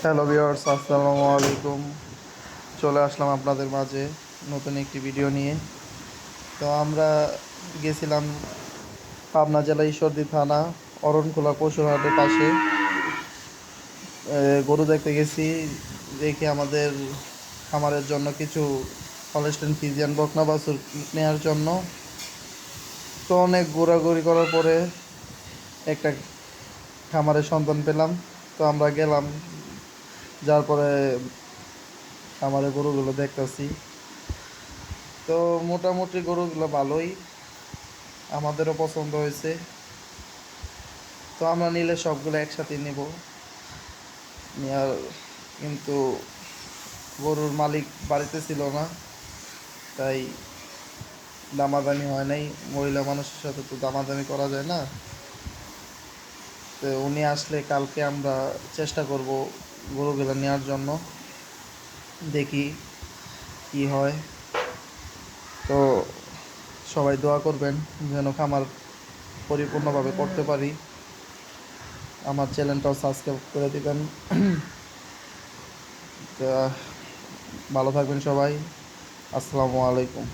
Hello viewers, আসসালামু আলাইকুম। চলে আসলাম আপনাদের মাঝে নতুন একটি ভিডিও নিয়ে। তো আমরা গেছিলাম পাবনা জেলা ঈশ্বরদী থানা অরণখোলা পশুরহাটের পাশে। গরু দেখতে গেছি। দেখি আমাদের খামারের জন্য কিছু হলস্টেইন ফ্রিজিয়ান বকনা বাছুর নেয়ার জন্য। তো অনেক ঘোরাঘুরি করার পরে একটা খামারের সন্ধান পেলাম। তো আমরা গেলাম, যার পরে খামারের গরুগুলো দেখতাছি। তো মোটামুটি গরুগুলো ভালোই, আমাদেরও পছন্দ হয়েছে। তো আমরা নিলে সবগুলো একসাথে নিব। নেওয়ার কিন্তু গরুর মালিক বাড়িতে ছিল না, তাই দামাদামি হয় নাই। মহিলা মানুষের সাথে তো দামাদামি করা যায় না। তো উনি আসলে কালকে আমরা চেষ্টা করব গরুগুলো নেওয়ার জন্য। দেখি কি হয়। তো সবাই দোয়া করবেন যেন খামার পরিপূর্ণভাবে করতে পারি। আমার চ্যানেলটাও সাবস্ক্রাইব করে দিবেন। তা ভালো থাকবেন সবাই। আসসালামু আলাইকুম।